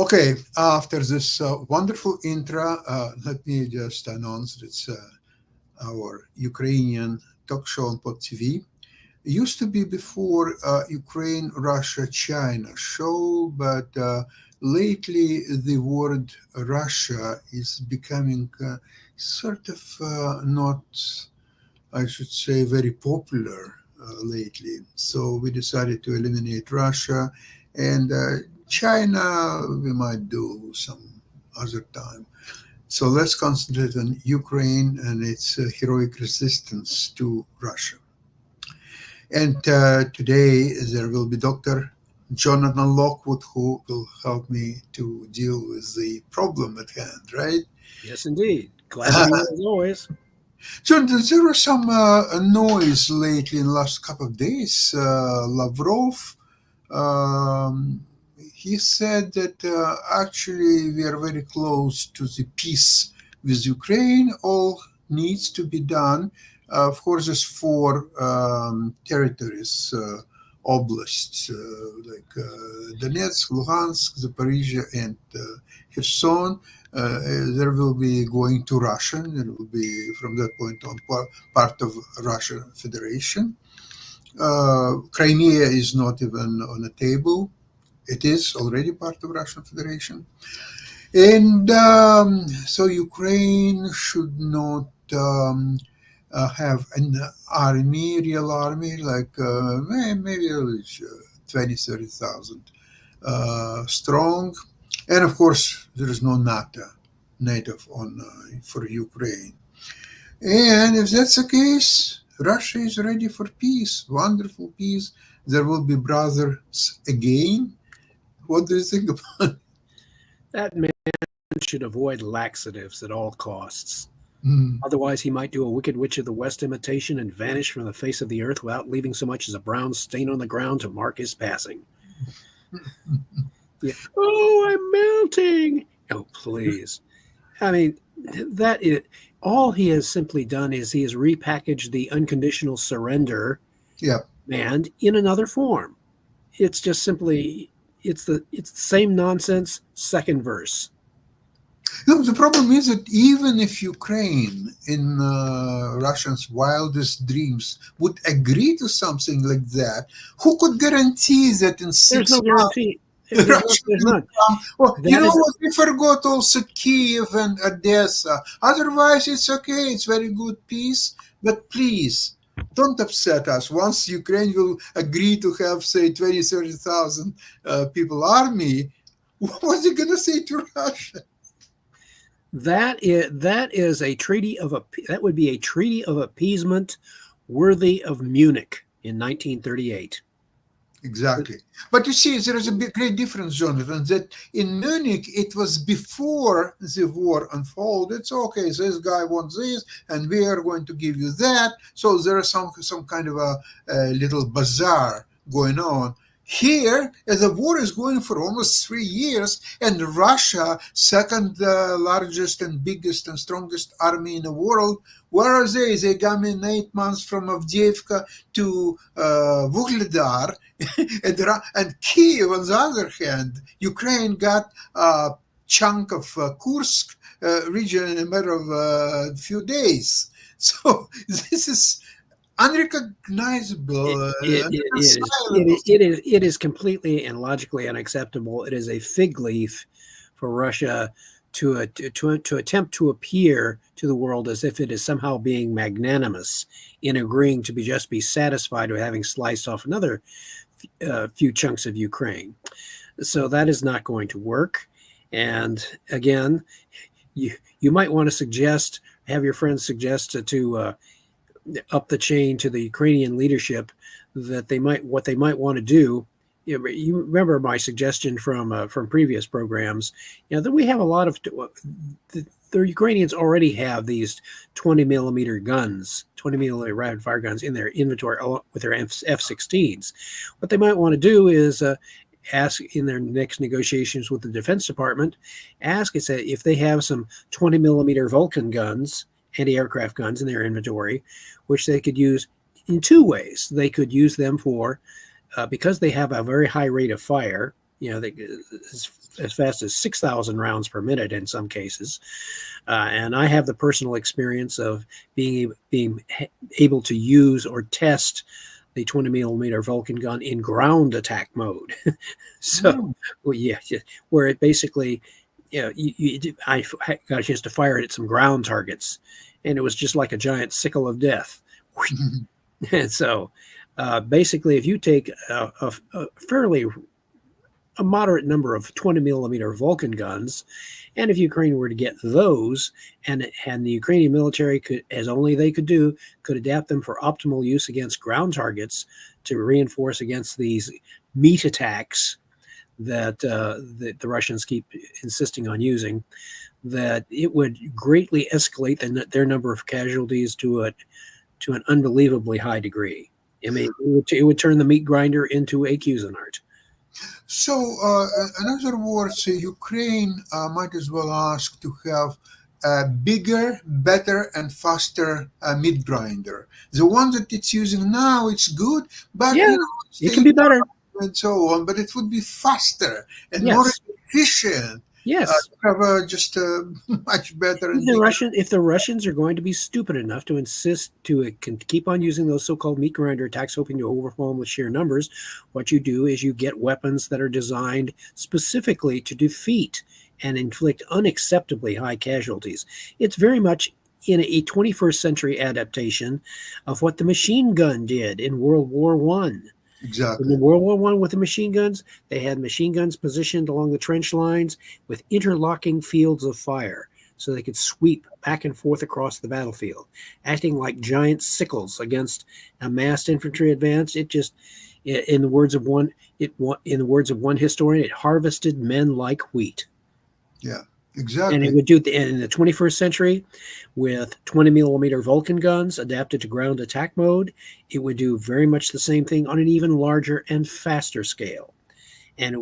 Okay, after this wonderful intro, let me just announce that it's our Ukrainian talk show on Pod TV. It used to be before Ukraine, Russia, China show, but lately the word Russia is becoming sort of not, I should say, very popular lately. So we decided to eliminate Russia and China, we might do some other time. So let's concentrate on Ukraine and its heroic resistance to Russia. And today there will be Dr. Jonathan Lockwood who will help me to deal with the problem at hand, right? Yes, indeed. Glad to be here as always. John, there was some noise lately in the last couple of days. Lavrov, um, he said that actually we are very close to the peace with Ukraine. All needs to be done. Of course, there's four territories, oblasts like Donetsk, Luhansk, Zaporizhia, and Kherson. There will be going to Russia. There will be from that point on part of Russia Federation. Crimea is not even on the table. It is already part of Russian Federation, and so Ukraine should not have an army, real army, like maybe 20, 30,000 strong. And of course, there is no NATO on for Ukraine. And if that's the case, Russia is ready for peace, wonderful peace. There will be brothers again. What do you think about? That man should avoid laxatives at all costs. Mm. Otherwise, he might do a Wicked Witch of the West imitation and vanish from the face of the earth without leaving so much as a brown stain on the ground to mark his passing. Yeah. Oh, I'm melting. Oh, please. I mean, that is all he has simply done is he has repackaged the unconditional surrender Yeah. command in another form. It's just simply it's the same nonsense. Second verse. Look, the problem is that even if Ukraine, in Russians' wildest dreams, would agree to something like that, who could guarantee that in There's six no months guarantee. Russia There's will none. come? Well, you That know is what? We forgot also Kiev and Odessa. Otherwise, it's okay. It's very good peace. But please, don't upset us. Once Ukraine will agree to have, say, 20, 30,000 people army, what's it going to say to Russia? that is a treaty of that would be a treaty of appeasement worthy of Munich in 1938. Exactly. But you see, there is a big, great difference, Jonathan, that in Munich, it was before the war unfolded. So, okay, so this guy wants this, and we are going to give you that. So there is some kind of a little bazaar going on. Here, the war is going for almost 3 years, and Russia, second largest and biggest and strongest army in the world, where are they? They come in 8 months from Avdiivka to Vuhledar, and Kiev, on the other hand, Ukraine got a chunk of Kursk region in a matter of a few days. So this is It, unrecognizable, it, it, it is unreconcilable. it is completely and logically unacceptable. It is a fig leaf for Russia to attempt to appear to the world as if it is somehow being magnanimous in agreeing to be satisfied with having sliced off another few chunks of Ukraine. So that is not going to work. And again, you might want to have your friends suggest to up the chain to the Ukrainian leadership that what they might want to do. You remember my suggestion from previous programs, that we have a lot of the Ukrainians already have these 20 millimeter guns, 20 millimeter rapid fire guns in their inventory with their F-16s. What they might want to do is ask in their next negotiations with the Defense Department, ask if they have some 20 millimeter Vulcan guns, anti-aircraft guns in their inventory, which they could use in two ways. They could use them for, because they have a very high rate of fire, as fast as 6,000 rounds per minute in some cases. And I have the personal experience of being able to use or test the 20 millimeter Vulcan gun in ground attack mode. So, well, yeah, where it basically, I got a chance to fire it at some ground targets, and it was just like a giant sickle of death. And so, basically, if you take a moderate number of 20 millimeter Vulcan guns, and if Ukraine were to get those, and the Ukrainian military could, as only they could do, could adapt them for optimal use against ground targets to reinforce against these meat attacks that the Russians keep insisting on using, that it would greatly escalate their number of casualties to an unbelievably high degree. I mean, it would turn the meat grinder into a Cuisinart. So, in other words, Ukraine might as well ask to have a bigger, better, and faster meat grinder. The one that it's using now, it's good, but Yeah, it can be better. And so on, but it would be faster and Yes. more efficient. Yes. Have just much better. If the Russians are going to be stupid enough to insist to keep on using those so-called meat grinder attacks, hoping to overwhelm with sheer numbers, what you do is you get weapons that are designed specifically to defeat and inflict unacceptably high casualties. It's very much in a 21st century adaptation of what the machine gun did in World War I. Exactly. In World War I, with the machine guns, they had machine guns positioned along the trench lines with interlocking fields of fire, so they could sweep back and forth across the battlefield, acting like giant sickles against a massed infantry advance. It just, in the words of one historian, it harvested men like wheat. Yeah. Exactly. And it would do in the 21st century with 20 millimeter Vulcan guns adapted to ground attack mode. It would do very much the same thing on an even larger and faster scale. And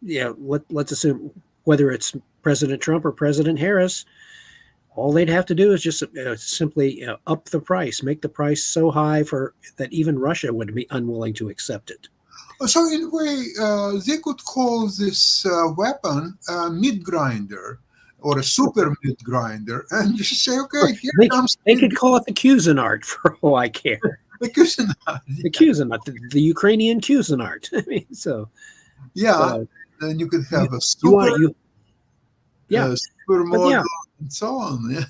let's assume whether it's President Trump or President Harris, all they'd have to do is just simply up the price, make the price so high that even Russia would be unwilling to accept it. So in a way, they could call this weapon a meat grinder or a super meat grinder, and just say, "Okay, here comes." They could call it the Cuisinart for all I care. The Cuisinart. The Cuisinart, the Ukrainian Cuisinart. I mean, so yeah, then you could have a super, super model, and so on. Yeah.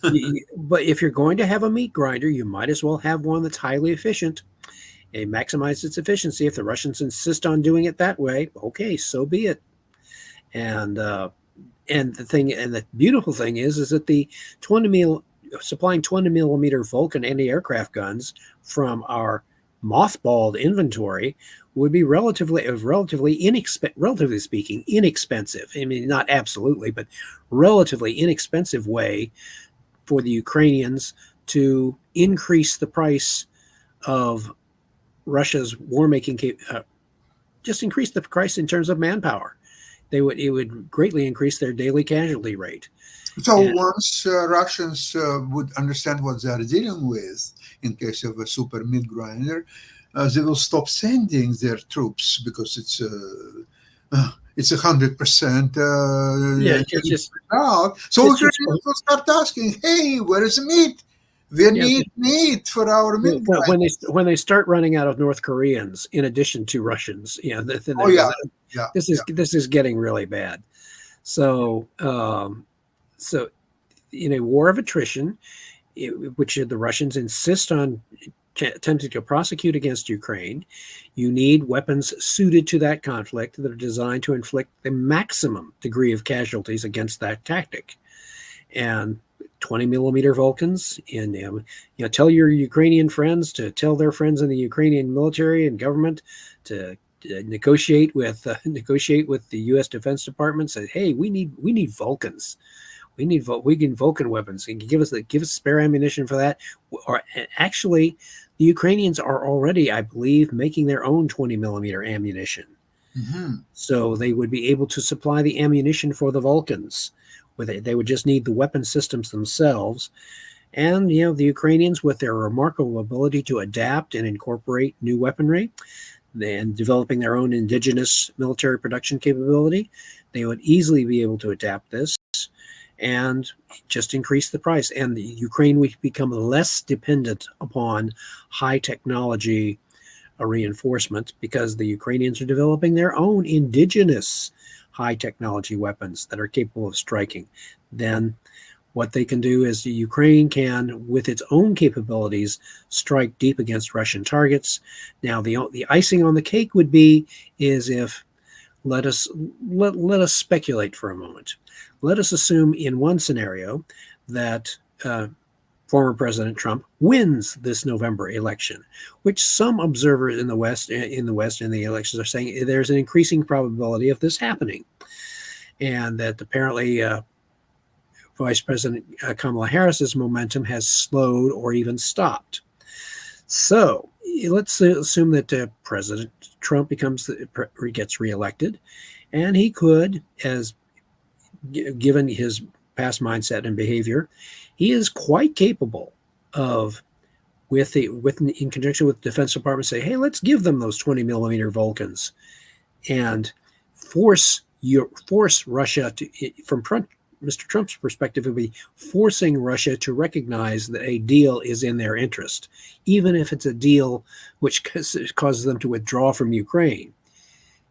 But if you're going to have a meat grinder, you might as well have one that's highly efficient. And maximize its efficiency. If the Russians insist on doing it that way, okay, so be it. And the beautiful thing is that the supplying 20 millimeter Vulcan anti-aircraft guns from our mothballed inventory would be relatively speaking inexpensive. I mean, not absolutely, but relatively inexpensive way for the Ukrainians to increase the price of Russia's war-making, just increase the price in terms of manpower. It would greatly increase their daily casualty rate. So once Russians would understand what they are dealing with, in case of a super meat grinder, they will stop sending their troops because it's 100%. Out. So Ukrainians will start asking, "Hey, where is the meat? We need meat for our meat." When they start running out of North Koreans, in addition to Russians, this is getting really bad. So, in a war of attrition, which the Russians insist on attempting to prosecute against Ukraine, you need weapons suited to that conflict that are designed to inflict the maximum degree of casualties against that tactic. And 20 millimeter Vulcans, and tell your Ukrainian friends to tell their friends in the Ukrainian military and government to negotiate with the U.S. Defense Department. Say, hey, we need Vulcans. We need Vulcan weapons. And give us spare ammunition for that. Or actually, the Ukrainians are already, I believe, making their own 20 millimeter ammunition. Mm-hmm. So they would be able to supply the ammunition for the Vulcans. They would just need the weapon systems themselves. And, the Ukrainians, with their remarkable ability to adapt and incorporate new weaponry, and developing their own indigenous military production capability, they would easily be able to adapt this and just increase the price. And the Ukraine would become less dependent upon high technology reinforcement because the Ukrainians are developing their own indigenous high technology weapons that are capable of striking. Then what they can do is the Ukraine can, with its own capabilities, strike deep against Russian targets. Now, the icing on the cake would be is if let us speculate for a moment. Let us assume in one scenario that former President Trump wins this November election, which some observers in the West in the elections are saying there's an increasing probability of this happening, and that apparently Vice President Kamala Harris's momentum has slowed or even stopped. So let's assume that President Trump gets reelected, and he could, as given his past mindset and behavior, he is quite capable of, in conjunction with the Defense Department, say, hey, let's give them those 20 millimeter Vulcans and force Russia to, from Mr. Trump's perspective, it would be forcing Russia to recognize that a deal is in their interest, even if it's a deal which causes them to withdraw from Ukraine.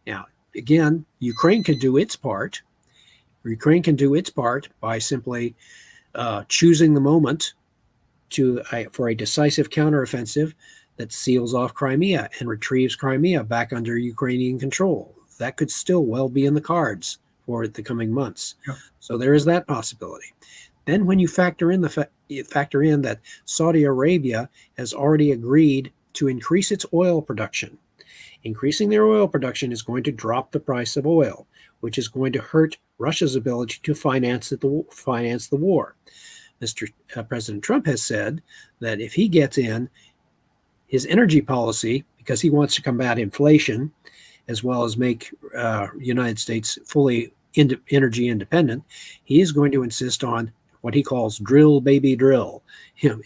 Now, again, Ukraine can do its part. Ukraine can do its part by simply choosing the moment for a decisive counteroffensive that seals off Crimea and retrieves Crimea back under Ukrainian control. That could still well be in the cards for the coming months. Yeah. So there is that possibility. Then when you factor in that Saudi Arabia has already agreed to increase its oil production. Increasing their oil production is going to drop the price of oil, which is going to hurt Russia's ability to finance the war. President Trump has said that if he gets in, his energy policy, because he wants to combat inflation, as well as make United States fully energy independent, he is going to insist on what he calls drill, baby, drill. Resume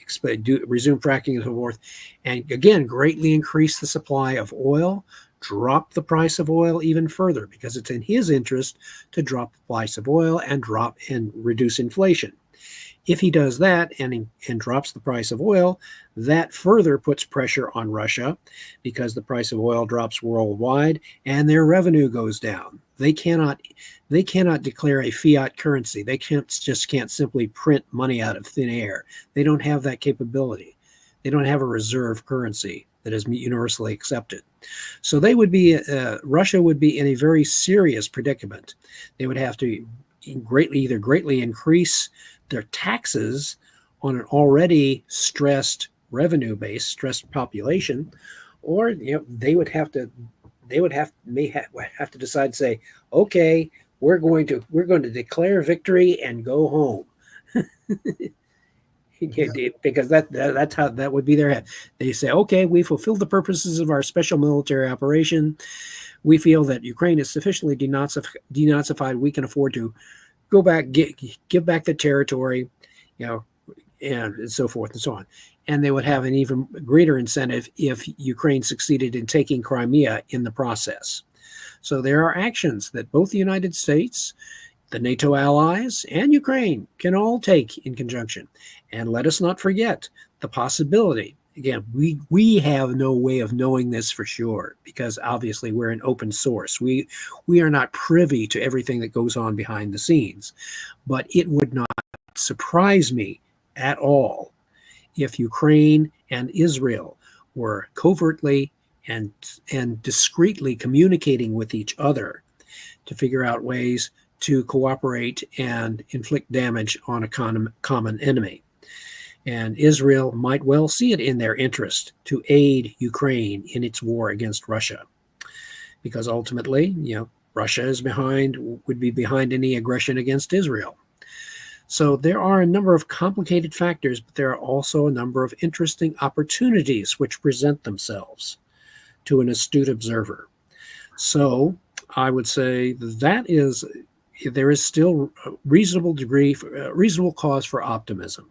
fracking and so forth, and again, greatly increase the supply of oil, drop the price of oil even further, because it's in his interest to drop the price of oil and reduce inflation. If he does that and drops the price of oil, that further puts pressure on Russia because the price of oil drops worldwide and their revenue goes down. They cannot declare a fiat currency. They can't simply print money out of thin air. They don't have that capability. They don't have a reserve currency that is universally accepted. So Russia would be in a very serious predicament. They would have to greatly increase their taxes on an already stressed revenue base, stressed population, or they would have to decide to say, okay, we're going to declare victory and go home. Because that's how that would be their head. They say, okay, we fulfilled the purposes of our special military operation. We feel that Ukraine is sufficiently denazified. We can afford to go back, give back the territory, and so forth and so on. And they would have an even greater incentive if Ukraine succeeded in taking Crimea in the process. So there are actions that both the United States, the NATO allies, and Ukraine can all take in conjunction. And let us not forget the possibility. Again, we have no way of knowing this for sure because obviously we're an open source. We are not privy to everything that goes on behind the scenes. But it would not surprise me at all if Ukraine and Israel were covertly and discreetly communicating with each other to figure out ways to cooperate and inflict damage on a common enemy. And Israel might well see it in their interest to aid Ukraine in its war against Russia, because ultimately, Russia would be behind any aggression against Israel. So there are a number of complicated factors, but there are also a number of interesting opportunities which present themselves to an astute observer. So I would say there is still a reasonable cause for optimism.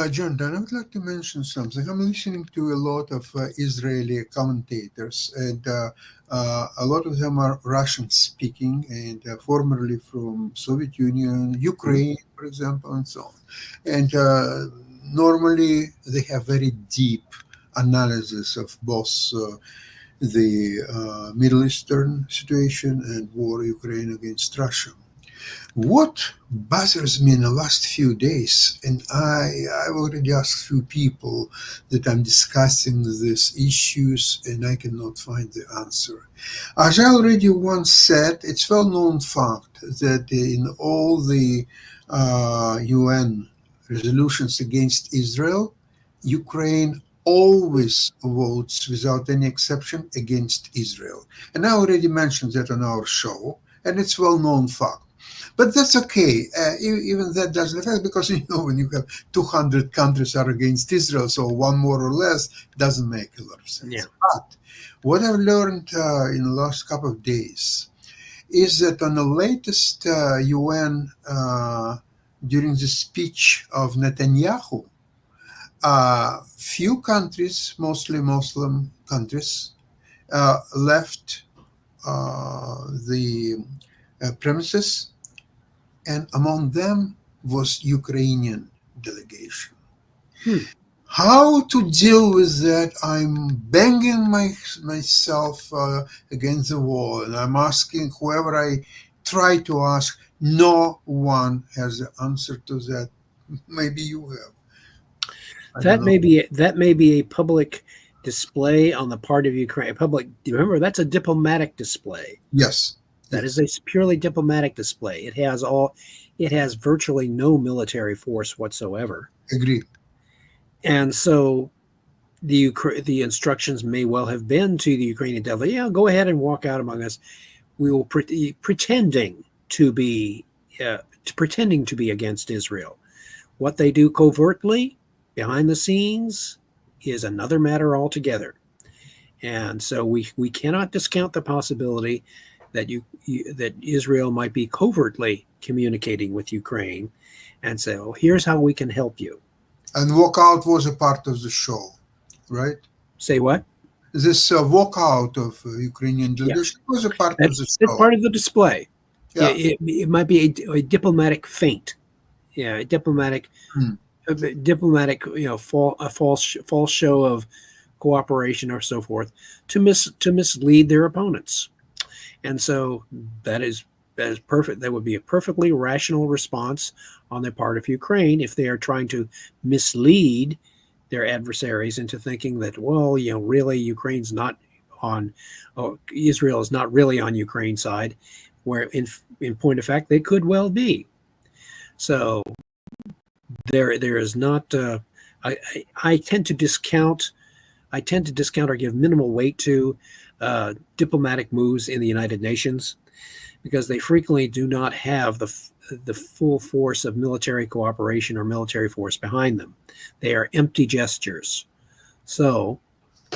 Jonathan, I would like to mention something. I'm listening to a lot of Israeli commentators, and a lot of them are Russian speaking and formerly from Soviet Union, Ukraine, for example, and so on. And normally they have very deep analysis of both the Middle Eastern situation and war Ukraine against Russia. What bothers me in the last few days, and I've already asked few people that I'm discussing these issues and I cannot find the answer. As I already once said, it's well-known fact that in all the UN resolutions against Israel, Ukraine always votes without any exception against Israel. And I already mentioned that on our show, and it's well-known fact. But that's okay. Even that doesn't affect because when you have 200 countries are against Israel, so one more or less doesn't make a lot of sense. Yeah. But what I've learned in the last couple of days is that on the latest UN during the speech of Netanyahu, few countries, mostly Muslim countries, left the premises, and among them was Ukrainian delegation. How to deal with that? I'm banging myself against the wall, and I'm asking whoever I try to ask. No one has the answer to that. Maybe you have. That may be a public display on the part of Ukraine. Remember, that's a diplomatic display. Yes. That is a purely diplomatic display. It has virtually no military force whatsoever. Agree. And so the instructions may well have been to the Ukrainian delegation, yeah, go ahead and walk out among us. We will pretending to be against Israel. What they do covertly behind the scenes is another matter altogether. And so we cannot discount the possibility that that Israel might be covertly communicating with Ukraine and say, "Oh, here's how we can help you." And walkout was a part of the show, right? Say what? This walkout of Ukrainian delegation was a part of the show. It's part of the display. Yeah. It might be a diplomatic feint. Yeah, a diplomatic, a false show of cooperation or so forth to mislead their opponents. And so that is perfect. That would be a perfectly rational response on the part of Ukraine if they are trying to mislead their adversaries into thinking that, well, really Ukraine's not on, or Israel is not really on Ukraine's side, where in point of fact they could well be. So there is not. I tend to discount or give minimal weight to diplomatic moves in the United Nations because they frequently do not have the full force of military cooperation or military force behind them. They are empty gestures. So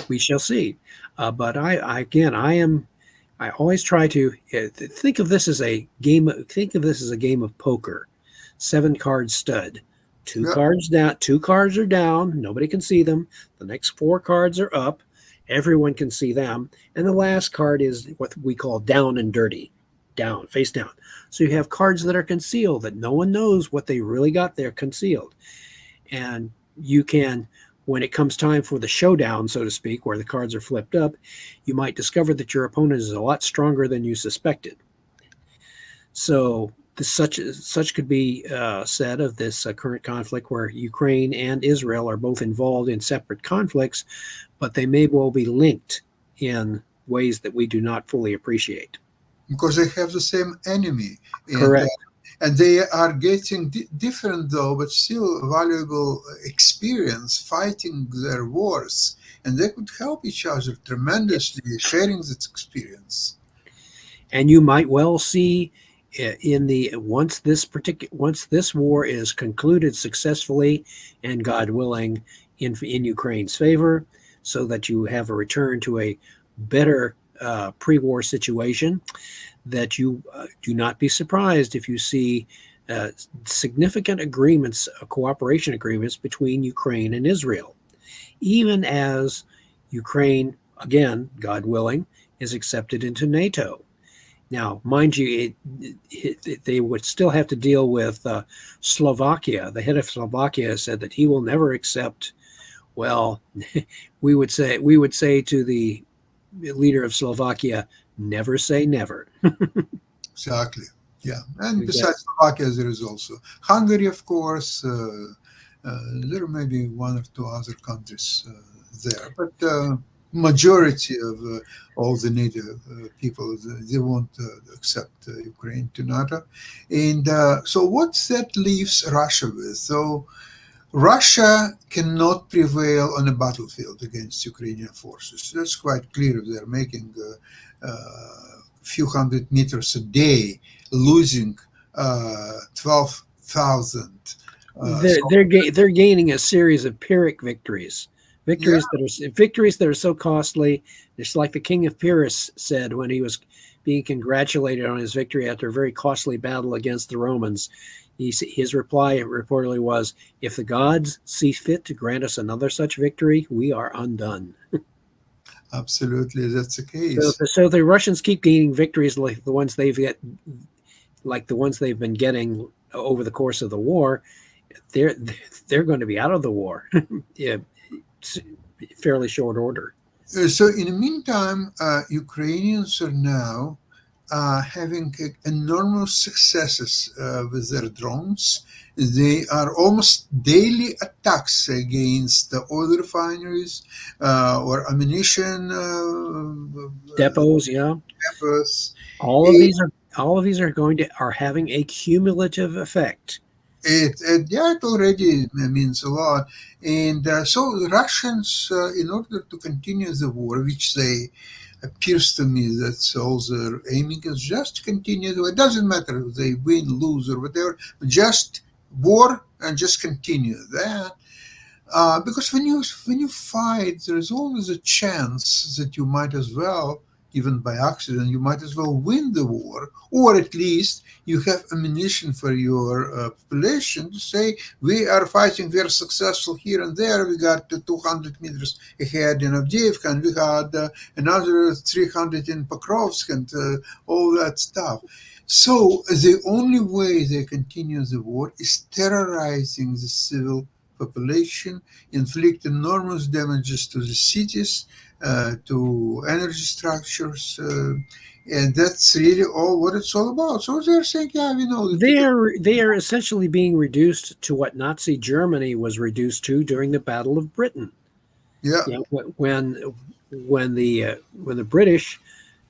we shall see. But I always try to think of this as a game. Think of this as a game of poker. 7-card stud. Two cards down. 2 cards are down. Nobody can see them. The next 4 cards are up. Everyone can see them. And the last card is what we call down and dirty. Down, face down. So you have cards that are concealed that no one knows what they really got there concealed. And you can, when it comes time for the showdown, so to speak, where the cards are flipped up, you might discover that your opponent is a lot stronger than you suspected. So such could be said of this current conflict where Ukraine and Israel are both involved in separate conflicts, but they may well be linked in ways that we do not fully appreciate. Because they have the same enemy. Correct. And they are getting different, though, but still valuable experience fighting their wars. And they could help each other tremendously, sharing this experience. And you might well see once this war is concluded successfully and God willing in Ukraine's favor, so that you have a return to a better pre-war situation, that you do not be surprised if you see uh, significant agreements, cooperation agreements between Ukraine and Israel, even as Ukraine, again, God willing, is accepted into NATO. Now, mind you, they would still have to deal with Slovakia. The head of Slovakia said that he will never accept. Well, we would say to the leader of Slovakia, never say never. Exactly. Yeah. And Because besides Slovakia, there is also Hungary, of course. There may be one or two other countries there, but majority of all the NATO people, they won't accept Ukraine to NATO. And so what that leaves Russia with? So Russia cannot prevail on a battlefield against Ukrainian forces. That's quite clear. They're making few hundred meters a day, losing 12,000. So they're gaining a series of Pyrrhic victories, yeah, victories that are so costly. It's like the king of Pyrrhus said when he was being congratulated on his victory after a very costly battle against the Romans. His reply reportedly was, "If the gods see fit to grant us another such victory, we are undone." absolutely, that's the So, case. so the Russians keep gaining victories like the ones they've been getting over the course of the war. They're they're going to be out of the war, yeah, fairly short order. So in the meantime, Ukrainians are now having enormous successes with their drones. They are almost daily attacks against the oil refineries or ammunition Depots, yeah. depots. All of these are are having a cumulative effect. Yeah, it already means a lot. And so the Russians, in order to continue the war, which they appears to me that's all they're aiming is just to continue. It doesn't matter if they win, lose, or whatever, just war and just continue that. Because when you fight, there's always a chance that you might as well, even by accident, you might as well win the war, or at least you have ammunition for your population to say we are fighting, we are successful here and there. We got 200 meters ahead in Avdiivka, and we had another 300 in Pokrovsk, and all that stuff. So the only way they continue the war is terrorizing the civil population, inflict enormous damages to the cities, to energy structures, and that's really all what it's all about. So they're saying, yeah, we know that we can. They are essentially being reduced to what Nazi Germany was reduced to during the Battle of Britain. Yeah, You know, when the British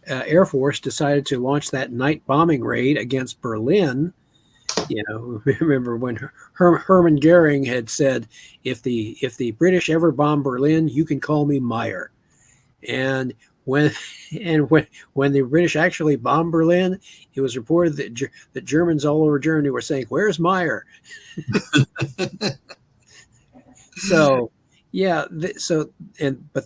Air Force decided to launch that night bombing raid against Berlin. You know, remember when Hermann Goering had said, if the British ever bomb Berlin, you can call me Meyer. And when when the British actually bombed Berlin, it was reported that Germans all over Germany were saying, "Where's Meyer?" So, yeah, but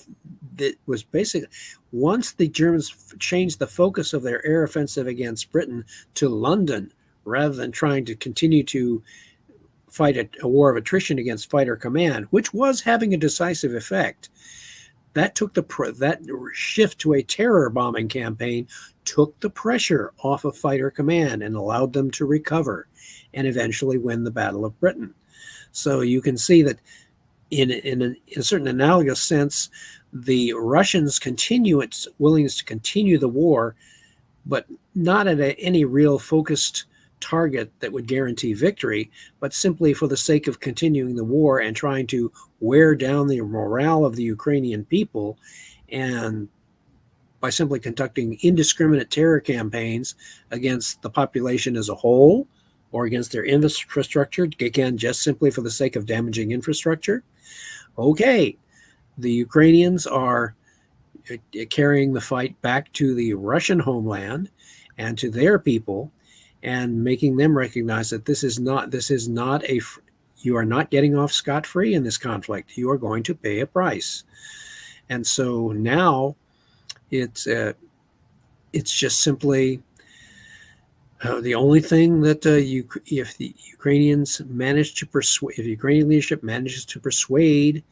it was basically once the Germans changed the focus of their air offensive against Britain to London rather than trying to continue to fight a war of attrition against fighter command, which was having a decisive effect. That that shift to a terror bombing campaign took the pressure off of fighter command and allowed them to recover and eventually win the Battle of Britain. So you can see that in a certain analogous sense, the Russians continue its willingness to continue the war, but not at any real focused target that would guarantee victory, but simply for the sake of continuing the war and trying to wear down the morale of the Ukrainian people, and by simply conducting indiscriminate terror campaigns against the population as a whole or against their infrastructure, again, just simply for the sake of damaging infrastructure. Okay, the Ukrainians are carrying the fight back to the Russian homeland and to their people, and making them recognize that this is not you are not getting off scot-free in this conflict. You are going to pay a price. And so now it's just simply The only thing that if the Ukrainians manage to persuade, if Ukrainian leadership manages to persuade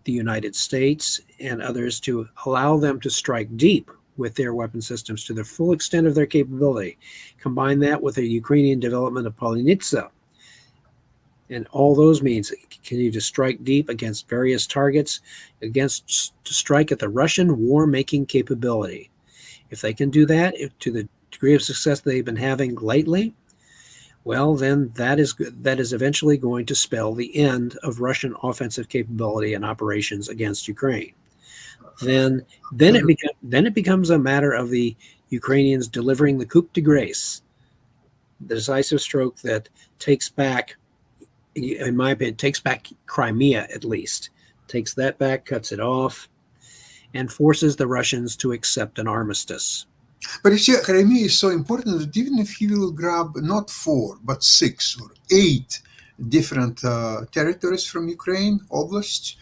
the United States and others to allow them to strike deep with their weapon systems to the full extent of their capability, combine that with the Ukrainian development of Polonitsa, and all those means continue to strike deep against various targets, to strike at the Russian war-making capability. If they can do that to the degree of success they've been having lately, well, then that is eventually going to spell the end of Russian offensive capability and operations against Ukraine. Then it becomes a matter of the Ukrainians delivering the coup de grace, the decisive stroke that takes back, in my opinion, takes back Crimea at least, takes that back, cuts it off, and forces the Russians to accept an armistice. But you see, Crimea is so important that even if you will grab not 4, but 6 or 8 different territories from Ukraine, oblasts,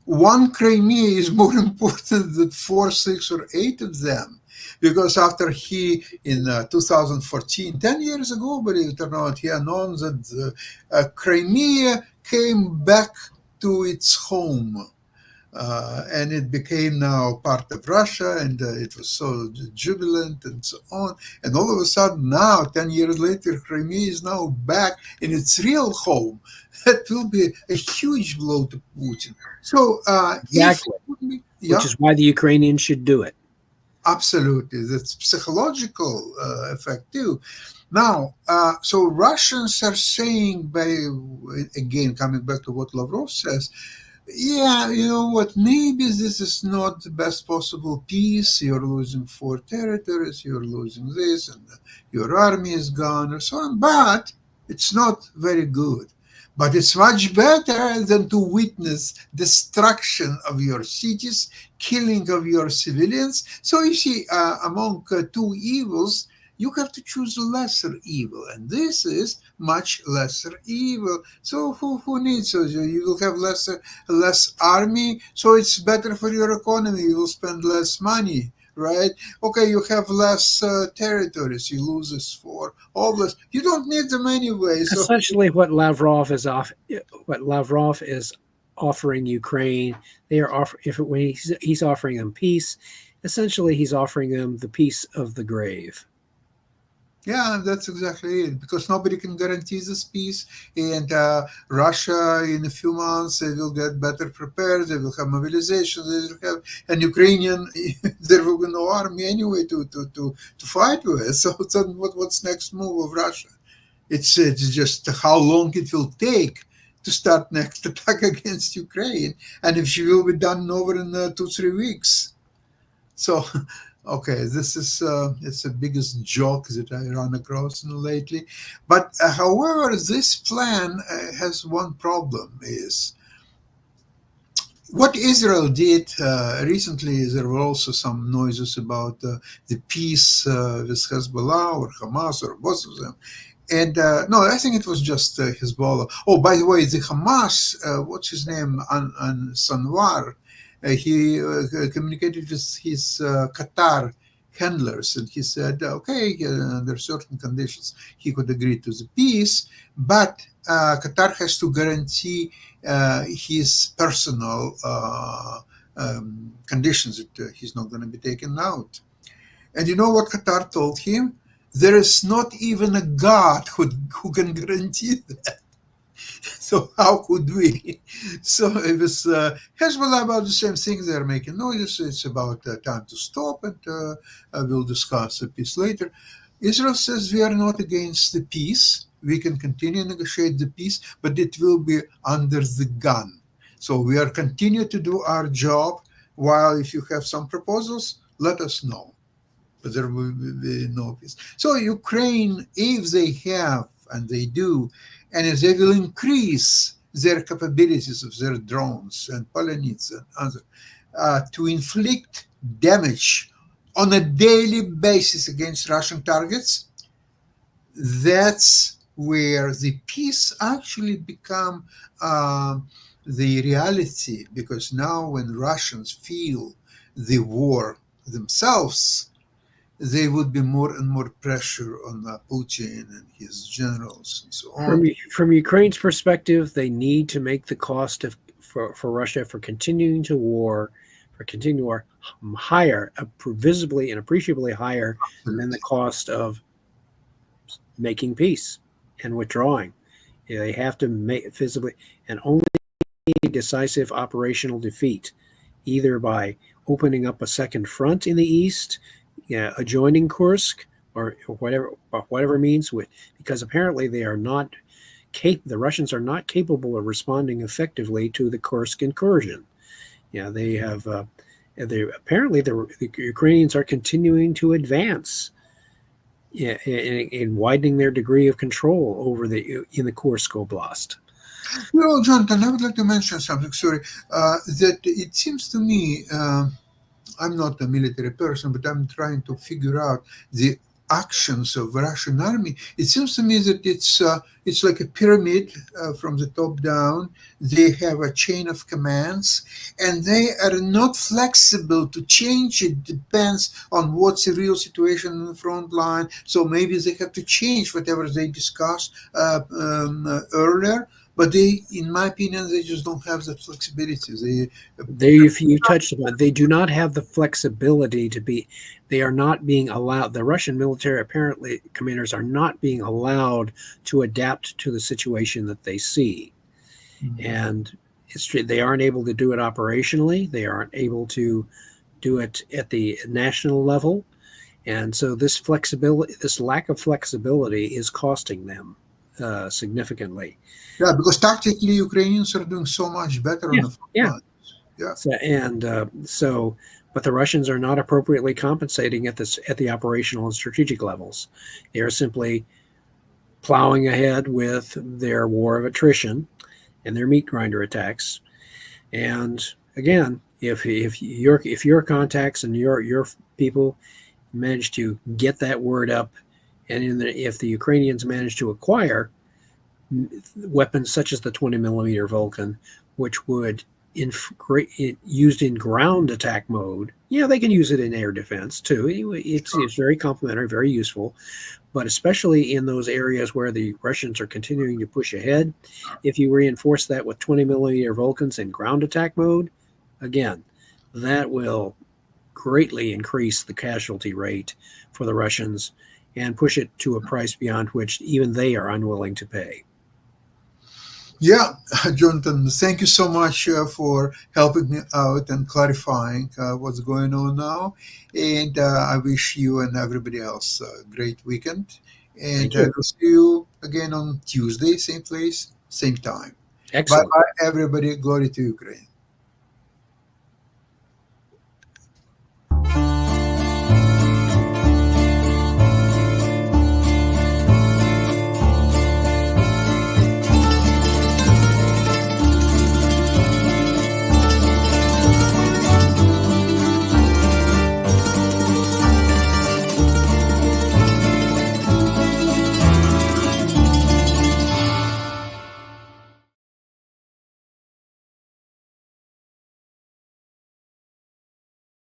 one Crimea is more important than 4, 6, or 8 of them. Because after he, in 2014, 10 years ago, believe it or not, he announced that Crimea came back to its home. And it became now part of Russia, and it was so jubilant and so on. And all of a sudden now, 10 years later, Crimea is now back in its real home. That will be a huge blow to Putin. So, exactly. Which is why the Ukrainians should do it. Absolutely. That's psychological effect too. Now, so Russians are saying, again, coming back to what Lavrov says, yeah, you know what, maybe this is not the best possible peace. You're losing 4 territories, you're losing this, and your army is gone, or so on. But it's not very good. But it's much better than to witness destruction of your cities, killing of your civilians. So you see, among 2 evils, you have to choose a lesser evil, and this is much lesser evil. So who needs it? You will have less army, so it's better for your economy. You will spend less money, right? Okay, you have less territories. You lose this for all this. You don't need them anyway. So essentially, what Lavrov is offering Ukraine, they are he's offering them peace. Essentially, he's offering them the peace of the grave. Yeah, that's exactly it. Because nobody can guarantee this peace, and Russia, in a few months, they will get better prepared. They will have mobilization. They will have an Ukrainian. There will be no army anyway to fight with. So what's next move of Russia? It's just how long it will take to start next attack against Ukraine, and if she will be done over in 2-3 weeks. So. Okay, this is it's the biggest joke that I run across lately. But however, this plan has one problem: is what Israel did recently. There were also some noises about the peace with Hezbollah or Hamas or both of them. And no, I think it was just Hezbollah. Oh, by the way, the Hamas, what's his name, on Sanwar, he communicated with his Qatar handlers, and he said, okay, under certain conditions, he could agree to the peace, but Qatar has to guarantee his personal conditions that he's not going to be taken out. And you know what Qatar told him? There is not even a God who can guarantee that. So how could we? So it was Hezbollah about the same thing. They're making noises. It's about time to stop, and we'll discuss the peace later. Israel says we are not against the peace. We can continue to negotiate the peace, but it will be under the gun. So we are continue to do our job. While if you have some proposals, let us know. But there will be no peace. So Ukraine, if they have, and they do, and if they will increase their capabilities of their drones and Polonits and other, to inflict damage on a daily basis against Russian targets, that's where the peace actually become the reality. Because now when Russians feel the war themselves, there would be more and more pressure on Putin and his generals and so on. From Ukraine's perspective, they need to make the cost of for Russia for continuing war higher, visibly and appreciably higher than the cost of making peace and withdrawing. They have to make visibly, and only decisive operational defeat, either by opening up a second front in the east, adjoining Kursk, or whatever means, because apparently they are not the Russians are not capable of responding effectively to the Kursk incursion. They have apparently the Ukrainians are continuing to advance in widening their degree of control in the Kursk Oblast. Well, Jonathan, I would like to mention something. Sorry, that it seems to me, I'm not a military person, but I'm trying to figure out the actions of Russian army. It seems to me that it's like a pyramid from the top down. They have a chain of commands, and they are not flexible to change. It depends on what's the real situation in the front line. So maybe they have to change whatever they discussed earlier. But they, in my opinion, they just don't have that flexibility. You touched upon it. They do not have the flexibility to be. They are not being allowed. The Russian military apparently commanders are not being allowed to adapt to the situation that they see, and they aren't able to do it operationally. They aren't able to do it at the national level, and so this lack of flexibility, is costing them significantly. Yeah, because tactically Ukrainians are doing so much better on the front lines. Yeah. But the Russians are not appropriately compensating at the operational and strategic levels. They are simply plowing ahead with their war of attrition and their meat grinder attacks. And again, if your contacts and your people manage to get that word up, and if the Ukrainians manage to acquire weapons such as the 20 millimeter Vulcan, which would used in ground attack mode, they can use it in air defense too. It's very complementary, very useful, but especially in those areas where the Russians are continuing to push ahead, if you reinforce that with 20 millimeter Vulcans in ground attack mode, again, that will greatly increase the casualty rate for the Russians and push it to a price beyond which even they are unwilling to pay. Yeah, Jonathan, thank you so much for helping me out and clarifying what's going on now. And I wish you and everybody else a great weekend. And I will see you again on Tuesday, same place, same time. Excellent. Bye-bye, everybody. Glory to Ukraine.